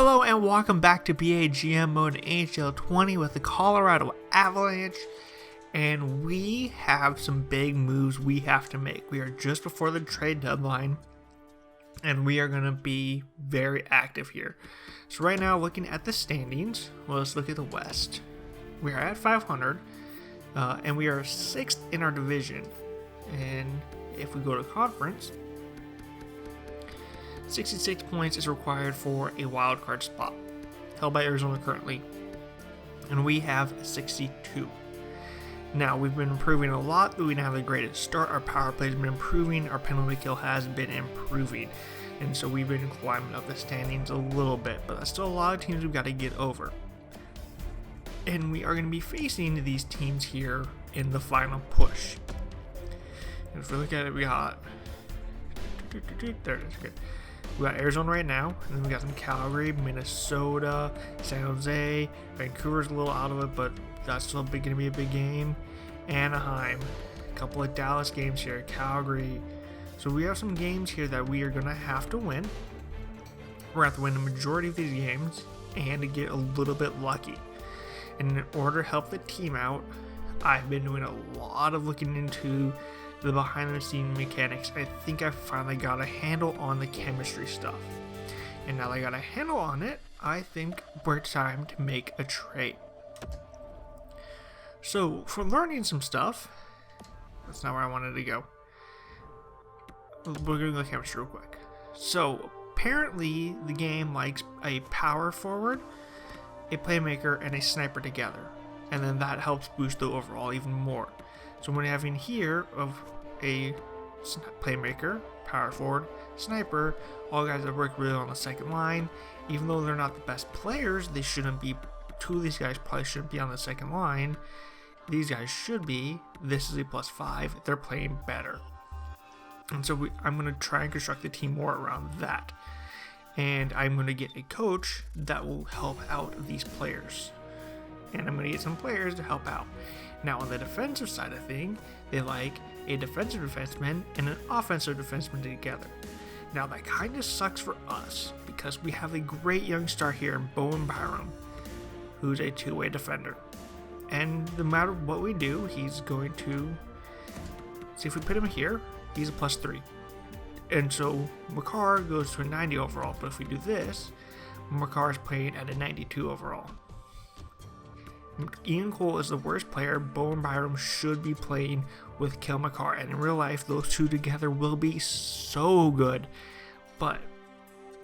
Hello and welcome back to BAGM mode NHL 20 with the Colorado Avalanche, and we have some big moves we have to make. We are just before the trade deadline and we are going to be very active here. So right now, looking at the standings, well, let's look at the West. We are at 500 and we are 6th in our division, and if we go to conference, 66 points is required for a wild card spot, held by Arizona currently, and we have 62. Now, we've been improving a lot, but we didn't have the greatest start. Our power play has been improving, our penalty kill has been improving, and so we've been climbing up the standings a little bit, but that's still a lot of teams we've got to get over. And we are going to be facing these teams here in the final push. And if we look at it, we got... There it is, good. We got Arizona right now, and then we got some Calgary, Minnesota, San Jose, Vancouver's a little out of it, but that's still going to be a big game. Anaheim, a couple of Dallas games here, Calgary. So we have some games here that we are going to have to win. We're going to have to win the majority of these games and to get a little bit lucky. And in order to help the team out, I've been doing a lot of looking into the behind the scenes mechanics. I think I finally got a handle on the chemistry stuff. And now that I got a handle on it, I think we're time to make a trade. So, for learning some stuff, that's not where I wanted to go. We're going to go to chemistry real quick. So, apparently the game likes a power forward, a playmaker, and a sniper together. And then that helps boost the overall even more. So when having here of a playmaker, power forward, sniper, all guys that work really on the second line, even though they're not the best players, they shouldn't be. Two of these guys probably shouldn't be on the second line. These guys should be. This is a +5. They're playing better. And so I'm going to try and construct the team more around that. And I'm going to get a coach that will help out these players. And I'm going to get some players to help out. Now, on the defensive side of things, they like a defensive defenseman and an offensive defenseman together. Now, that kind of sucks for us because we have a great young star here in Bowen Byram, who's a two-way defender. And no matter what we do, he's going to... See, if we put him here, he's a +3. And so, Makar goes to a 90 overall. But if we do this, Makar is playing at a 92 overall. Ian Cole is the worst player. Bowen Byram should be playing with Kale Makar, and in real life those two together will be so good, but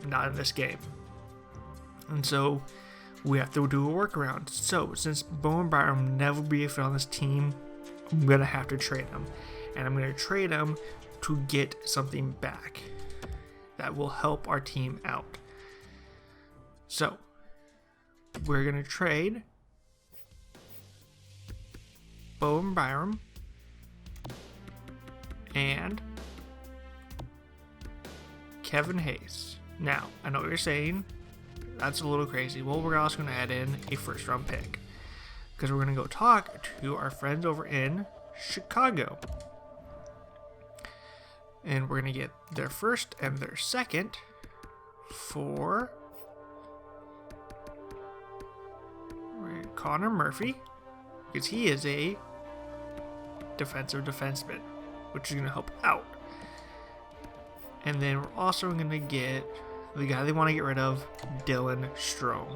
not in this game. And so we have to do a workaround. So since Bowen Byram never be a fit on this team, I'm gonna have to trade him, and I'm gonna trade him to get something back that will help our team out. So we're gonna trade Bowen Byram and Kevin Hayes. Now, I know what you're saying, that's a little crazy. Well, we're also going to add in a first round pick because we're going to go talk to our friends over in Chicago. And we're going to get their first and their second for Connor Murphy, because he is a defensive defenseman, which is going to help out. And then we're also going to get the guy they want to get rid of, Dylan Strome.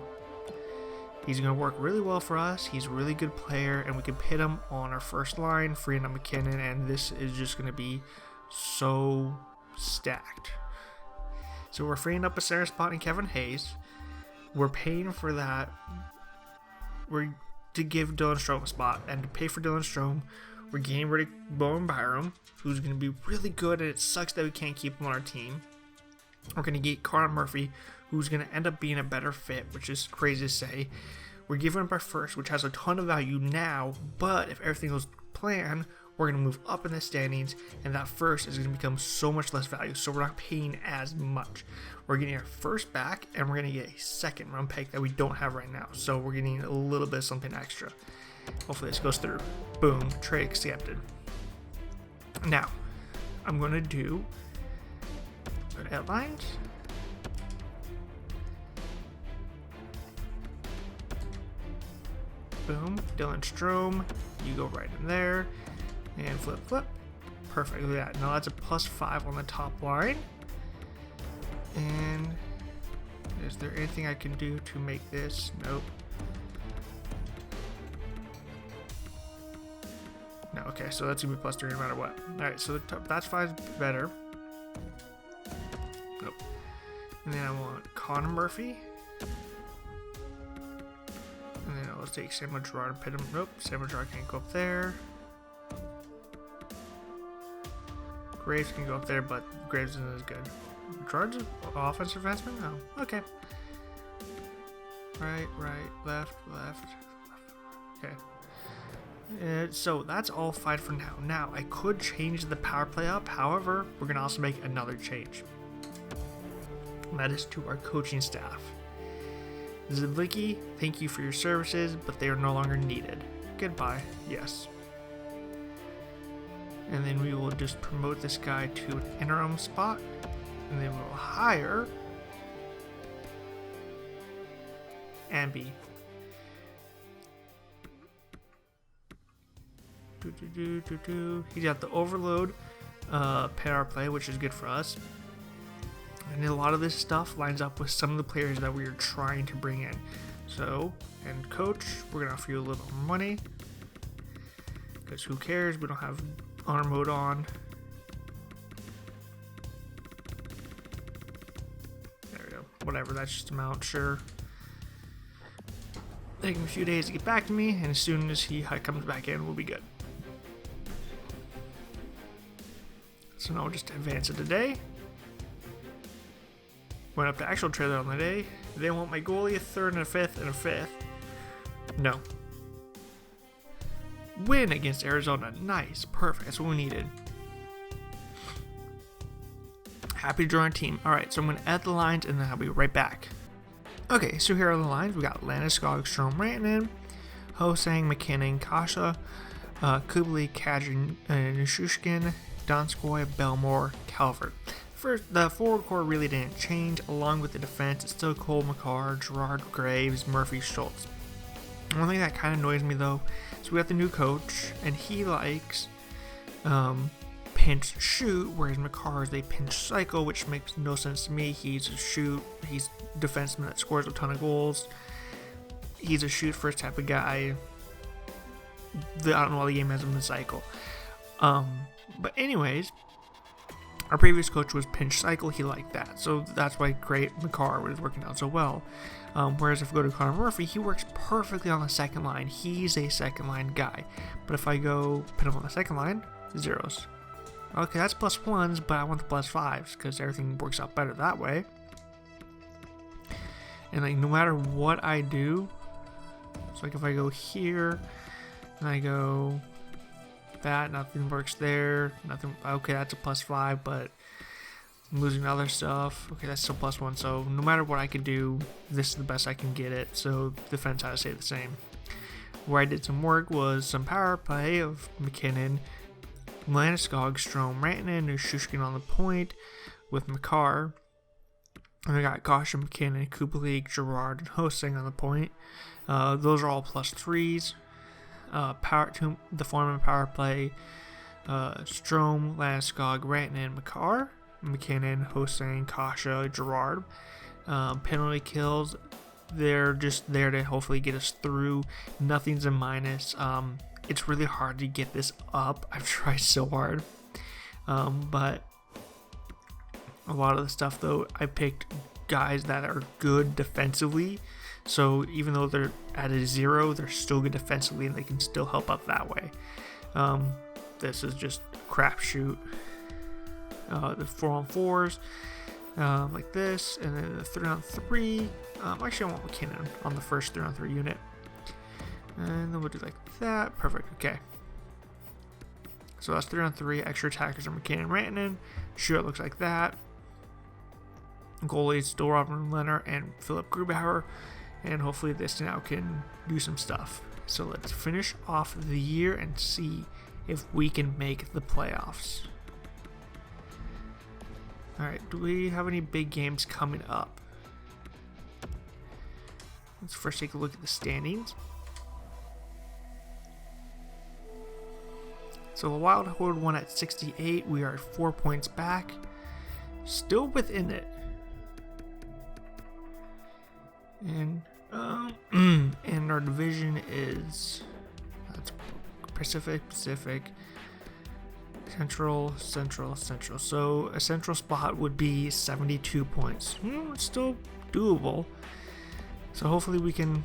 He's going to work really well for us. He's a really good player, and we can pit him on our first line, freeing up McKinnon, and this is just going to be so stacked. So we're freeing up a center spot in Kevin Hayes. We're paying for that. We're to give Dylan Strome a spot, and to pay for Dylan Strome, we're getting rid of Bowen Byram, who's going to be really good, and it sucks that we can't keep him on our team. We're going to get Connor Murphy, who's going to end up being a better fit, which is crazy to say. We're giving up our first, which has a ton of value now, but if everything goes to plan, we're going to move up in the standings, and that first is going to become so much less value, so we're not paying as much. We're getting our first back, and we're going to get a second round pick that we don't have right now, so we're getting a little bit of something extra. Hopefully this goes through. Boom, trade accepted. Now, I'm going to do headlines. Boom. Dylan Strome, you go right in there. And flip, flip. Perfect. Look at that. Now that's a +5 on the top line. And is there anything I can do to make this? Nope. No, okay, so that's gonna be +3 no matter what. Alright, so that's 5 better. Nope. And then I want Connor Murphy. And then let's take Samuel Girard and put him. Nope, Samuel Girard can't go up there. Graves can go up there, but Graves isn't as good. Girard's an offensive defenseman? No. Okay. Right, left. Okay. So that's all fine for now. Now, I could change the power play up. However, we're going to also make another change. And that is to our coaching staff. Ziblicki, thank you for your services, but they are no longer needed. Goodbye. Yes. And then we will just promote this guy to an interim spot. And then we'll hire Ambi. He's got the overload power play, which is good for us. And a lot of this stuff lines up with some of the players that we are trying to bring in. So, and coach, we're going to offer you a little more money. Because who cares? We don't have honor mode on. There we go. Whatever, that's just amount, sure. Take him a few days to get back to me, and as soon as he comes back in, we'll be good. So now we'll just advance it today. Went up to actual trailer on the day. They want my goalie, a third and a fifth and a fifth. No. Win against Arizona. Nice. Perfect. That's what we needed. Happy to join our team. Alright, so I'm going to add the lines and then I'll be right back. Okay, so here are the lines. We got Landeskog, Strome, Rantanen, Hosang, McKinnon, Kasha, Kubalik, Kadri, Nishushkin, Donskoy, Belmore, Calvert. First, the forward core really didn't change. Along with the defense, it's still Cole Makar, Girard, Graves, Murphy, Schultz. One thing that kind of annoys me though, is we got the new coach, and he likes pinch shoot, whereas Makar is a pinch cycle, which makes no sense to me. He's a shoot, he's a defenseman that scores a ton of goals. He's a shoot first type of guy. I don't know why the game has him in the cycle. But anyways, our previous coach was pinch cycle. He liked that, so that's why great Makar was working out so well. Whereas if I go to Connor Murphy, he works perfectly on the second line. He's a second line guy. But if I go put him on the second line, zeros. Okay, that's +1s, but I want the +5s because everything works out better that way. And like no matter what I do, so like if I go here and I go that, nothing works there, nothing. Okay, that's a +5, but I'm losing other stuff. Okay, that's still +1. So no matter what I can do, this is the best I can get it. So defense has to stay the same. Where I did some work was some power play of McKinnon, Landeskog, Strome, Rantanen, Nishushkin on the point with Makar. And I got Kasha, McKinnon, Kubalik, Girard, and Hosang on the point. Those are all +3s. The Foreman power play, Strome, Landeskog, Rantanen, Makar, McKinnon, Hosang, Kasha, Girard. Penalty kills, they're just there to hopefully get us through. Nothing's a minus. It's really hard to get this up. I've tried so hard. But a lot of the stuff though, I picked guys that are good defensively. So even though they're at a 0, they're still good defensively and they can still help out that way. This is just a crapshoot. The 4-on-4s, like this, and then the 3-on-3. Actually, I want McKinnon on the first 3-on-3 unit. And then we'll do like that. Perfect. Okay. So that's 3-on-3. Extra attackers are McKinnon, Rantanen. Shootout looks like that. Goalies still Robin Leonard and Philip Grubauer. And hopefully this now can do some stuff. So let's finish off the year and see if we can make the playoffs. Alright, do we have any big games coming up? Let's first take a look at the standings. So the Wild hold one at 68. We are 4 points back. Still within it. And and our division is Pacific, Central. So a central spot would be 72 points. It's still doable. So hopefully we can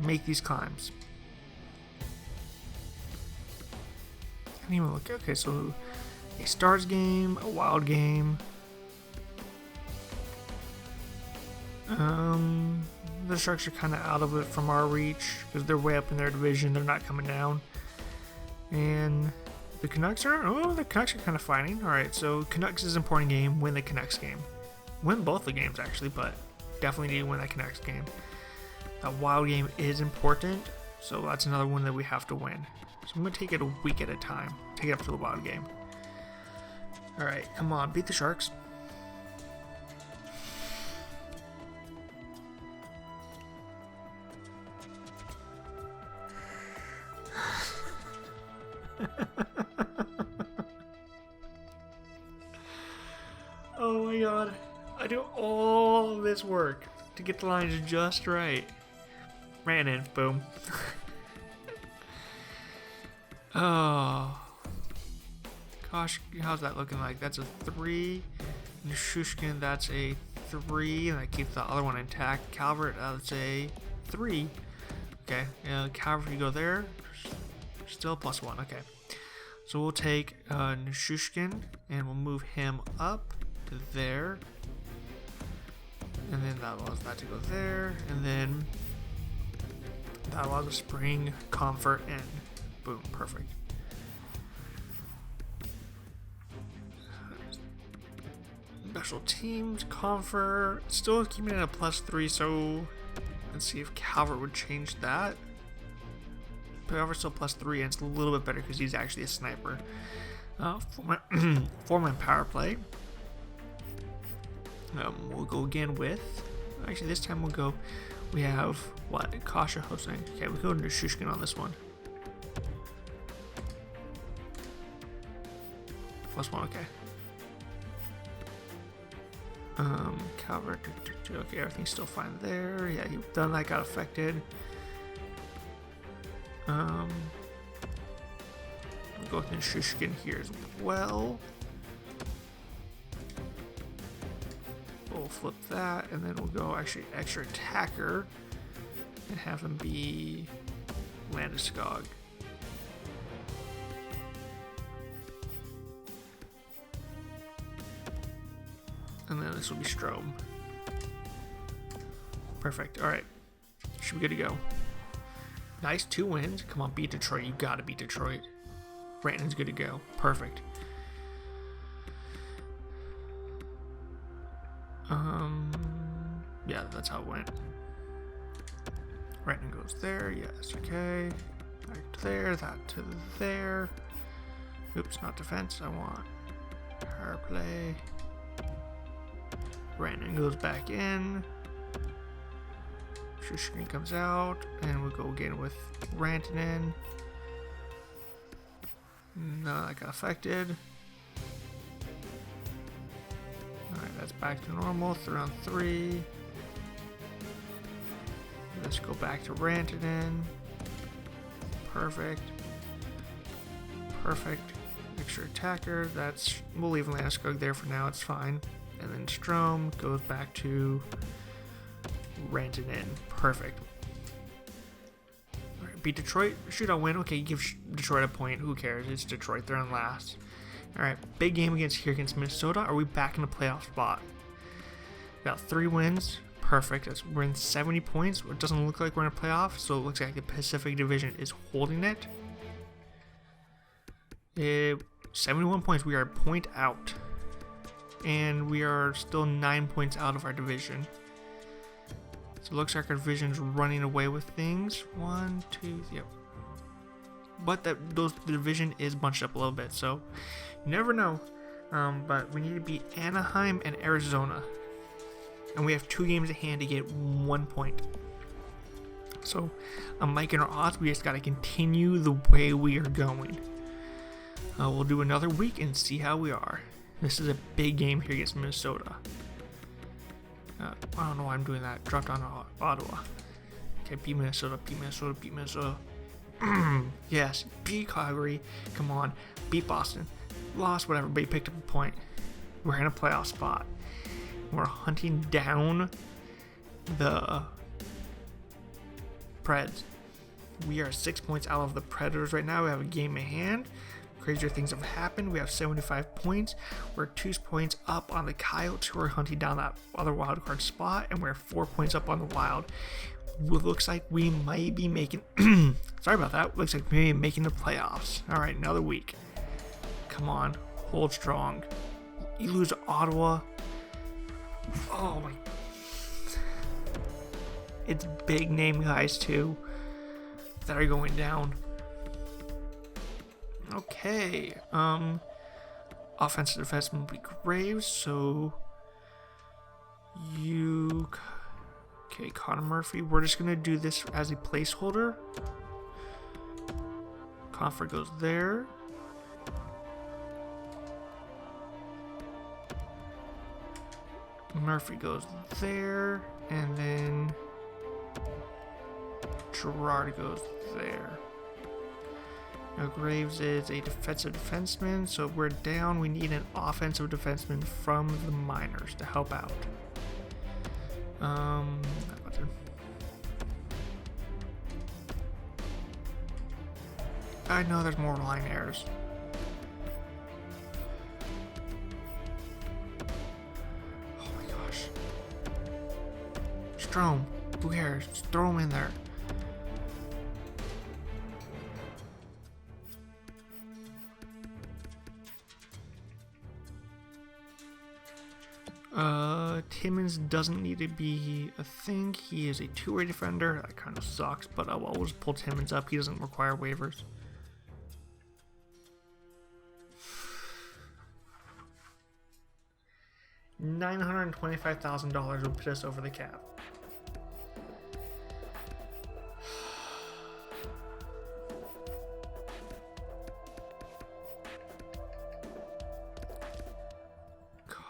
make these climbs. I didn't even look. Okay, so a Stars game, a Wild game. The Sharks are kind of out of it from our reach because they're way up in their division. They're not coming down. And the Canucks are kind of fighting. All right, so Canucks is an important game. Win the Canucks game. Win both the games actually, but definitely need to win that Canucks game. That Wild game is important, so that's another one that we have to win. So I'm gonna take it a week at a time. Take it up to the Wild game. All right, come on, beat the Sharks. Oh my god, I do all this work to get the lines just right. Ran in, boom. Oh gosh, how's that looking like? That's a 3. Nishushkin, that's a 3, and I keep the other one intact. Calvert, that's a 3. Okay, Calvert, you go there. Still +1. Okay, so we'll take Nishushkin and we'll move him up to there, and then that allows that to go there, and then that allows us to bring Comfort in. Boom, perfect. Special teams, Comfort, still keeping it at +3, so let's see if Calvert would change that. Calvert's still +3, and it's a little bit better because he's actually a sniper. Four-man power play. We'll go again with, actually this time we'll go, we have, what, Kasha hosting. Okay, we'll go to Shushkin on this one. +1, okay. Calvert, okay, everything's still fine there. Yeah, none of that got affected. We'll go with Nishushkin here as well. We'll flip that, and then we'll go actually extra attacker and have him be Landeskog. And then this will be Strome. Perfect. All right, should be good to go. Nice, 2 wins. Come on, beat Detroit. You gotta beat Detroit. Brandon's good to go. Perfect. Yeah, that's how it went. Brandon goes there. Yes, okay. Back to there. That to there. Oops, not defense. I want power play. Brandon goes back in. Shushkin comes out, and we'll go again with Rantanen. No, that got affected. Alright, that's back to normal. Round 3. Let's go back to Rantanen. Perfect. Perfect. Extra attacker. That's, we'll leave Landeskog there for now. It's fine. And then Strome goes back to Rantanen. Perfect. All right, beat Detroit. Shootout win. Okay, you give Detroit a point. Who cares? It's Detroit. They're in last. All right, big game against Minnesota. Are we back in the playoff spot? Got 3 wins. Perfect. We're in 70 points. It doesn't look like we're in a playoff, so it looks like the Pacific Division is holding it. 71 points. We are a point out. And we are still 9 points out of our division. So it looks like our division's running away with things. 1, 2, yep. But the division is bunched up a little bit, so you never know. But we need to beat Anaheim and Arizona. And we have 2 games at hand to get 1 point. So I'm liking our odds. We just got to continue the way we are going. We'll do another week and see how we are. This is a big game here against Minnesota. I don't know why I'm doing that. Dropped on Ottawa. Okay, beat Minnesota, beat Minnesota, beat Minnesota. Yes, beat Calgary. Come on, beat Boston. Lost, whatever, but you picked up a point. We're in a playoff spot. We're hunting down the Preds. We are 6 points out of the Predators right now. We have a game in hand. Crazier things have happened. We have 75 points. We're 2 points up on the Coyotes, who are hunting down that other wildcard spot, and we're 4 points up on the Wild. It looks like we might be making... Sorry about that. Looks like we may be making the playoffs. All right, another week. Come on. Hold strong. You lose to Ottawa. Oh, my... It's big name guys, too, that are going down. Okay. Offensive defenseman will be Graves, so... Okay, Connor Murphy. We're just going to do this as a placeholder. Comfort goes there. Murphy goes there. And then Gerard goes there. Now Graves is a defensive defenseman, so if we're down, we need an offensive defenseman from the minors to help out. I know there's more line errors. Oh my gosh. Strome, who cares? Just throw him in there. Timmins doesn't need to be a thing. He is a two-way defender. That kind of sucks, but we'll just pull Timmins up. He doesn't require waivers. $925,000 will put us over the cap.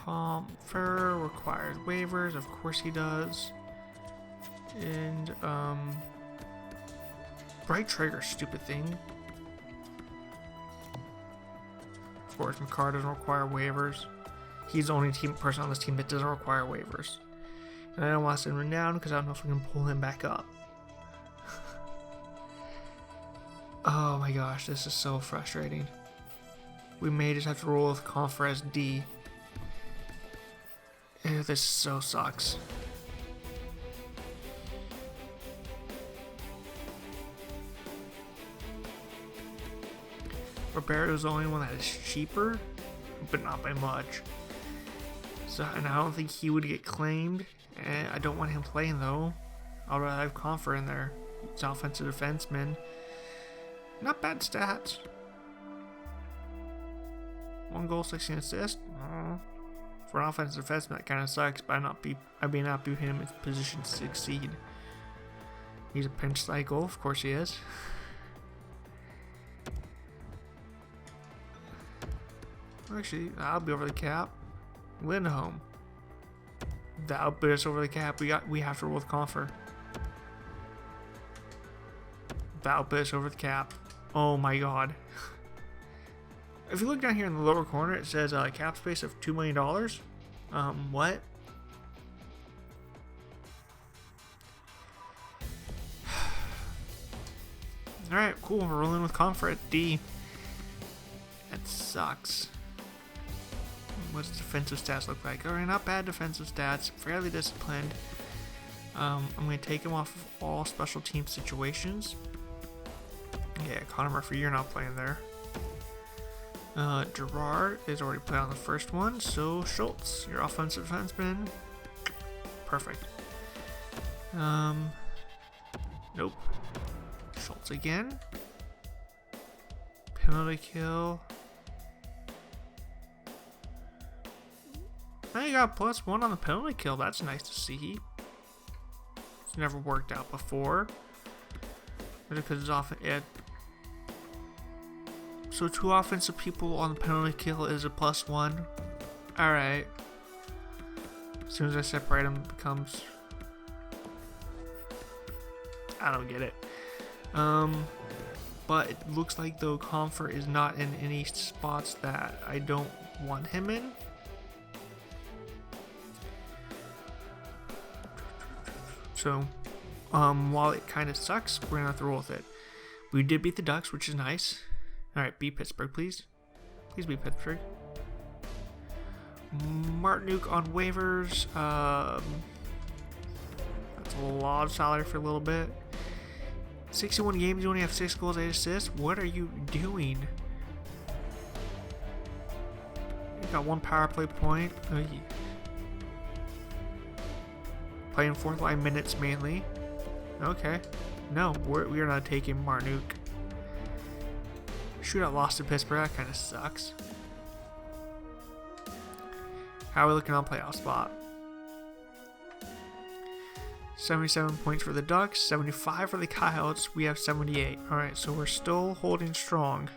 Comfer requires waivers, of course he does. And Bright Trigger, stupid thing. Of course, McCarr doesn't require waivers. He's the only person on this team that doesn't require waivers. And I don't want to send him down because I don't know if we can pull him back up. Oh my gosh, this is so frustrating. We may just have to roll with Comfer as D. Ew, this so sucks. Roberto's the only one that is cheaper, but not by much. So, and I don't think he would get claimed. And I don't want him playing though. I'd rather have Comfer in there. He's an offensive defenseman. Not bad stats. 1 goal, 16 assists. For an offensive defenseman, that kind of sucks, but I may not be him in position to succeed. He's a pinch cycle, of course he is. Actually, I'll be over the cap. Lindholm. That'll put us over the cap. We have to roll with Comfer. That'll put us over the cap. Oh my god. If you look down here in the lower corner, it says cap space of $2 million. What? Alright, cool. We're rolling with Comfort at D. That sucks. What's defensive stats look like? Alright, not bad defensive stats. Fairly disciplined. I'm going to take him off of all special team situations. Yeah, Connor Murphy, you're not playing there. Gerard is already played on the first one, so Schultz, your offensive defenseman. Perfect. Nope. Schultz again. Penalty kill. Now you got +1 on the penalty kill. That's nice to see. It's never worked out before. Because it's often So 2 offensive people on the penalty kill is a +1. Alright. As soon as I separate them, it becomes... I don't get it. But it looks like, though, Comfort is not in any spots that I don't want him in. So, while it kind of sucks, we're going to have to roll with it. We did beat the Ducks, which is nice. Alright, beat Pittsburgh, please. Please beat Pittsburgh. Martinuk on waivers. That's a lot of salary for a little bit. 61 games, you only have 6 goals, 8 assists. What are you doing? You got 1 power play point. Playing 4th line minutes mainly. Okay. No, we are not taking Martinuk. Shootout lost to Pittsburgh. That kind of sucks. How are we looking on playoff spot? 77 points for the Ducks, 75 for the Coyotes. We have 78. Alright, so we're still holding strong.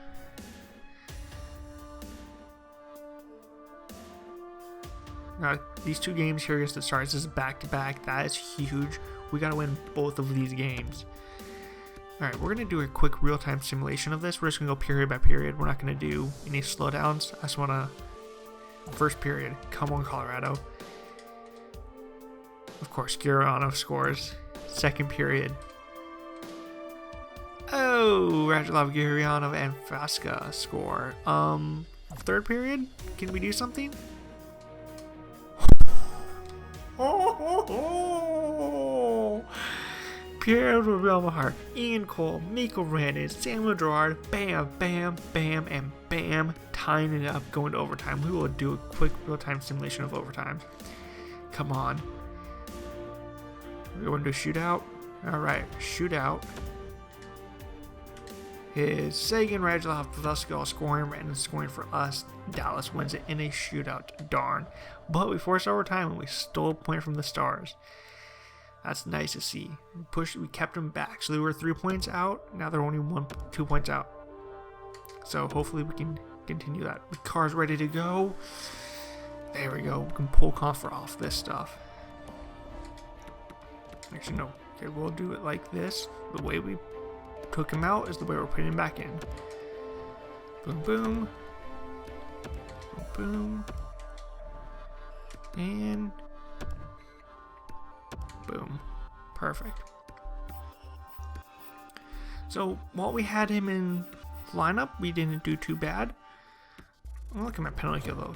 Now, these 2 games here against the Stars is back-to-back. That is huge. We got to win both of these games. Alright, we're going to do a quick real-time simulation of this. We're just going to go period by period. We're not going to do any slowdowns. I just want to... First period. Come on, Colorado. Of course, Gurianov scores. Second period. Oh, Radulov, Gurianov, and Faska score. Third period? Can we do something? Pierre Belmar, Ian Cole, Mikko Rantanen, Samuel Girard, bam, bam, bam, and bam, tying it up, going to overtime. We will do a quick real-time simulation of overtime. Come on. We want to do a shootout? Alright, shootout. Is Sagan, Radulov, Velasco scoring, Rantanen scoring for us. Dallas wins it in a shootout. Darn. But we forced overtime and we stole a point from the Stars. That's nice to see. We kept them back. So they were 3 points out. Now they're only 2 points out. So hopefully we can continue that. The car's ready to go. There we go. We can pull Comfort off this stuff. Actually, no. Okay, we'll do it like this. The way we took him out is the way we're putting him back in. Boom, boom. Boom, boom. And... boom. Perfect. So, while we had him in lineup, we didn't do too bad. Oh, look at my penalty kill, though.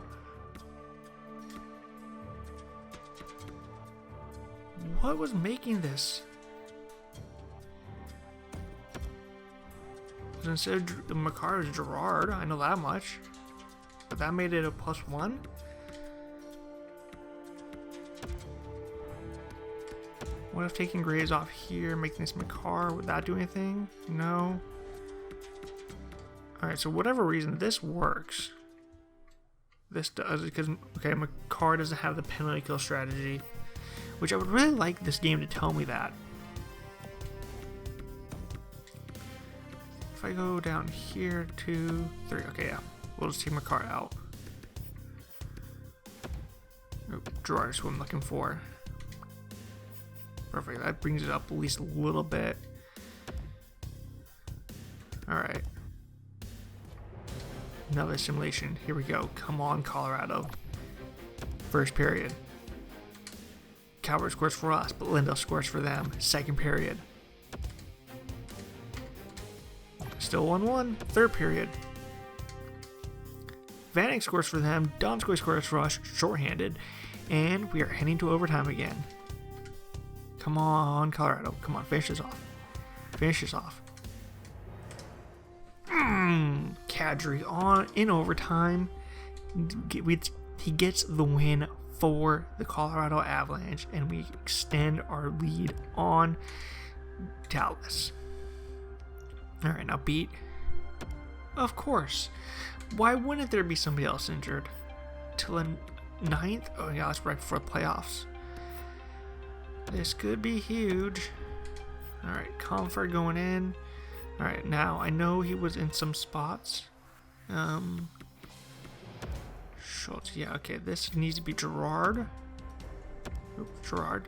What was making this? Instead of Makar, it was Girard. I know that much. But that made it a +1. What if taking Graves off here, making this Makar, would that do anything? No. Alright, so whatever reason, this works. This does, because, okay, Makar doesn't have the penalty kill strategy, which I would really like this game to tell me that. If I go down here, 2, 3, okay, yeah, we'll just take Makar out. Oh, Girard is what I'm looking for. Perfect, that brings it up at least a little bit. Alright. Another simulation. Here we go. Come on, Colorado. First period. Calvert scores for us, but Lindell scores for them. Second period. Still 1-1. Third period. Vanek scores for them. Donskoy scores for us, shorthanded. And we are heading to overtime again. Come on, Colorado. Come on, finish this off. Finish this off. Kadri on in overtime. He gets the win for the Colorado Avalanche, and we extend our lead on Dallas. Alright, now beat. Of course. Why wouldn't there be somebody else injured? Till the 9th? Oh yeah, that's right before the playoffs. This could be huge. Alright, Comfort going in. Alright, now I know he was in some spots. Schultz. Yeah, okay. This needs to be Gerard. Oops, Gerard.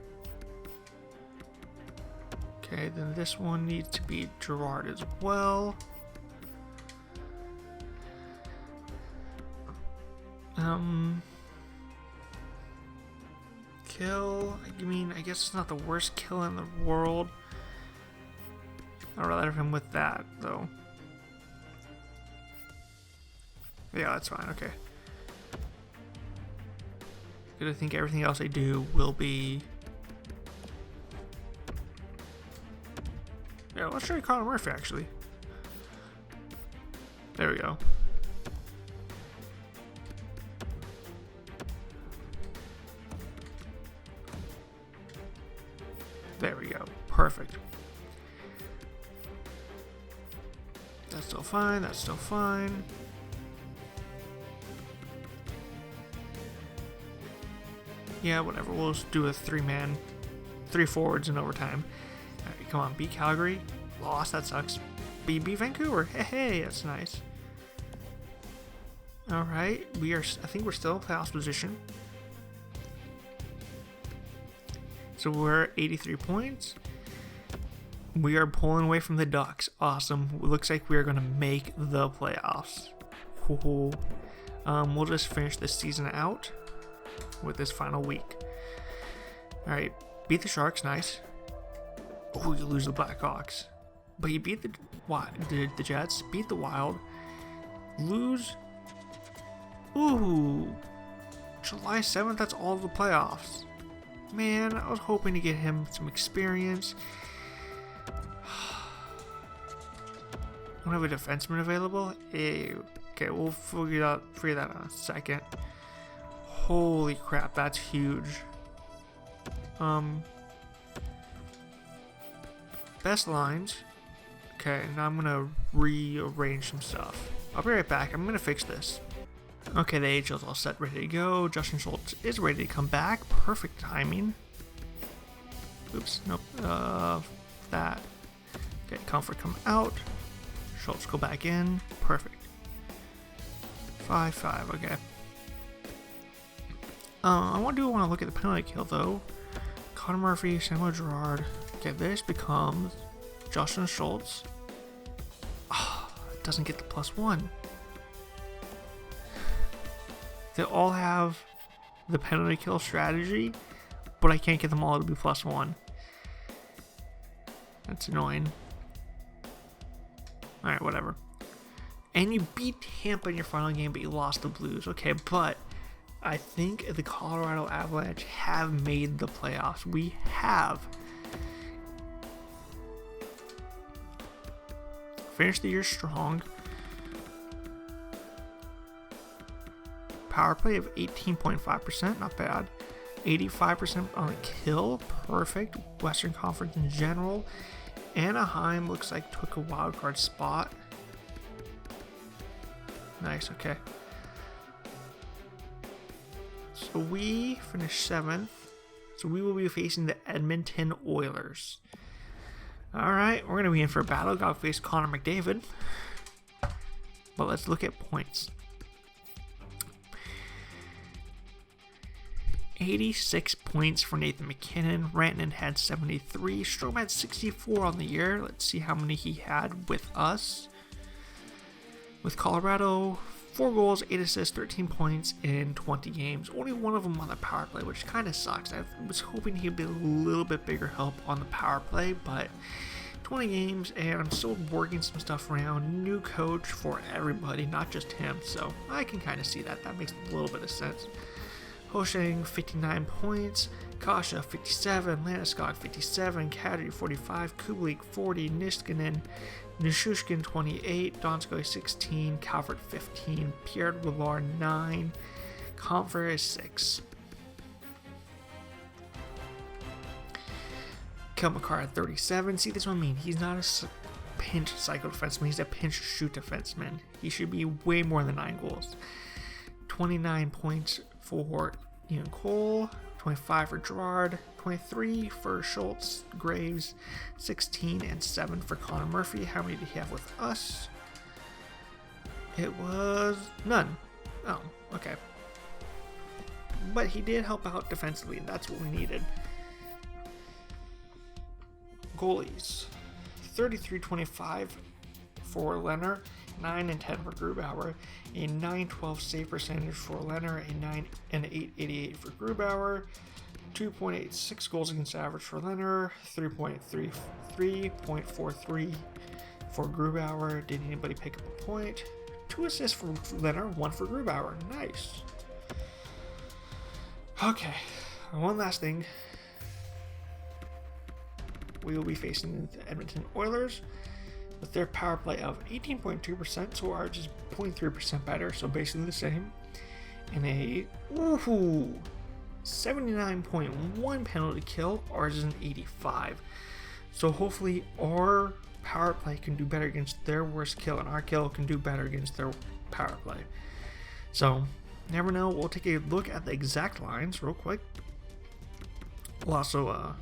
Okay, then this one needs to be Gerard as well. Kill. I mean, I guess it's not the worst kill in the world. I'd rather have him with that, though. Yeah, that's fine. Okay. Because I think everything else I do will be. Yeah, let's try Connor Murphy actually. There we go. There we go. Perfect. That's still fine. That's still fine. Yeah, whatever. We'll just do a 3-man, 3 forwards in overtime. Alright, come on. Beat Calgary. Lost. That sucks. Beat Vancouver. Hey, that's nice. Alright. I think we're still in playoffs position. So we're at 83 points. We are pulling away from the Ducks. Awesome. It looks like we are going to make the playoffs. We'll just finish this season out with this final week. Alright. Beat the Sharks. Nice. Oh, you lose the Blackhawks. But you beat the Jets. Beat the Wild. Lose. Ooh. July 7th. That's all the playoffs. Man, I was hoping to get him some experience. I don't have a defenseman available. Ew. Okay, we'll figure that out in a second. Holy crap, that's huge. Best lines. Okay, now I'm gonna rearrange some stuff. I'll be right back. I'm gonna fix this. Okay, the AHL's all set, ready to go. Justin Schultz is ready to come back. Perfect timing. Oops, nope. That. Okay, Comfort come out. Schultz go back in. Perfect. 5-5, okay. I want to look at the penalty kill though. Connor Murphy, Samuel Girard. Okay, this becomes Justin Schultz. It doesn't get the +1. They all have the penalty kill strategy, but I can't get them all to be +1. That's annoying. Alright, whatever. And you beat Tampa in your final game, but you lost the Blues. Okay, but I think the Colorado Avalanche have made the playoffs. We have. Finished the year strong. Power play of 18.5%, not bad. 85% on a kill, perfect. Western Conference in general. Anaheim looks like took a wild card spot. Nice, okay. So we finished 7th. So we will be facing the Edmonton Oilers. Alright, we're going to be in for a battle. Got to face Connor McDavid. But let's look at points. 86 points for Nathan McKinnon. Rantanen had 73. Strome had 64 on the year. Let's see how many he had with us. With Colorado, 4 goals, 8 assists, 13 points in 20 games. Only one of them on the power play, which kind of sucks. I was hoping he'd be a little bit bigger help on the power play, but 20 games, and I'm still working some stuff around. New coach for everybody, not just him, so I can kind of see that. That makes a little bit of sense. Hoshang, 59 points. Kasha, 57. Landeskog, 57. Kadri, 45. Kubalik, 40. Niskanen, Nishushkin, 28. Donskoy, 16. Calvert, 15. Pierre Lovar, 9. Comfer is 6. Kilmakar at 37. See, this one I mean. He's not a pinch cycle defenseman. He's a pinch shoot defenseman. He should be way more than 9 goals. 29 points for Ian Cole, 25 for Gerard, 23 for Schultz, Graves, 16 and 7 for Connor Murphy. How many did he have with us? It was none. Oh, okay. But he did help out defensively, and that's what we needed. Goalies. 33-25 for Leonard, 9 and 10 for Grubauer, a 912 save percentage for Leonard, a 9 and 888 for Grubauer, 2.86 goals against average for Leonard, 3.43.43 for Grubauer. Did anybody pick up a point? 2 assists for Leonard, 1 for Grubauer. Nice. Okay, one last thing. We will be facing the Edmonton Oilers with their power play of 18.2%, so ours is 0.3% better, so basically the same. And a 79.1 penalty kill, ours is an 85. So hopefully our power play can do better against their worst kill, and our kill can do better against their power play. So, never know. We'll take a look at the exact lines real quick. We'll also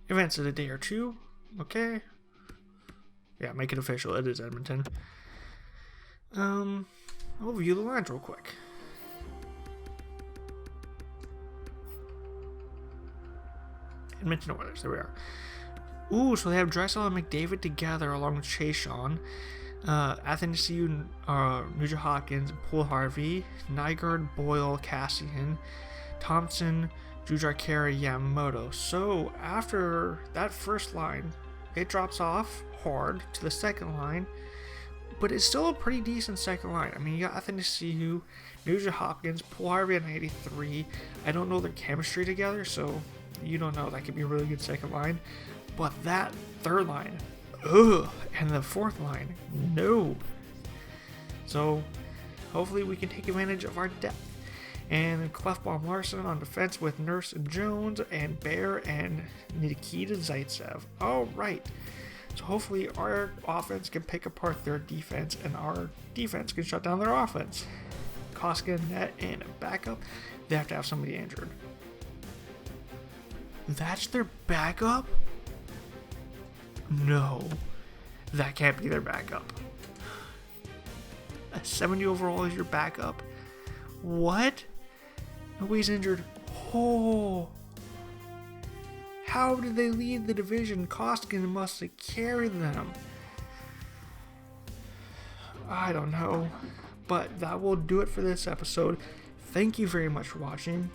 events in a day or two. Okay. Yeah, make it official. It is Edmonton. I'll view the lines real quick. Edmonton Oilers. There we are. Ooh, so they have Drexel and McDavid together along with Chase Sean. Athanasiu, Nugent Hopkins, Paul Harvey, Nygaard, Boyle, Cassian, Thompson, Jujhar Khaira, Yamamoto. So after that first line, it drops off hard to the second line, but it's still a pretty decent second line. I mean, you got Athanasiu, Nugent Hopkins, Paul Harvey at 93. I don't know their chemistry together, so you don't know. That could be a really good second line. But that third line, ugh, and the fourth line, no. So hopefully we can take advantage of our depth. And Clefbaum Larson on defense with Nurse and Jones and Bear and Nikita Zaitsev. All right. So hopefully our offense can pick apart their defense and our defense can shut down their offense. Koska, net, and a backup. They have to have somebody injured. That's their backup? No. That can't be their backup. A 70 overall is your backup? What? Nobody's injured. Oh. How did they lead the division? Koskinen must have carried them. I don't know. But that will do it for this episode. Thank you very much for watching.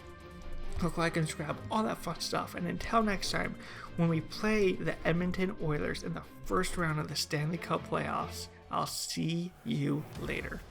Click like and subscribe, all that fun stuff. And until next time, when we play the Edmonton Oilers in the first round of the Stanley Cup playoffs, I'll see you later.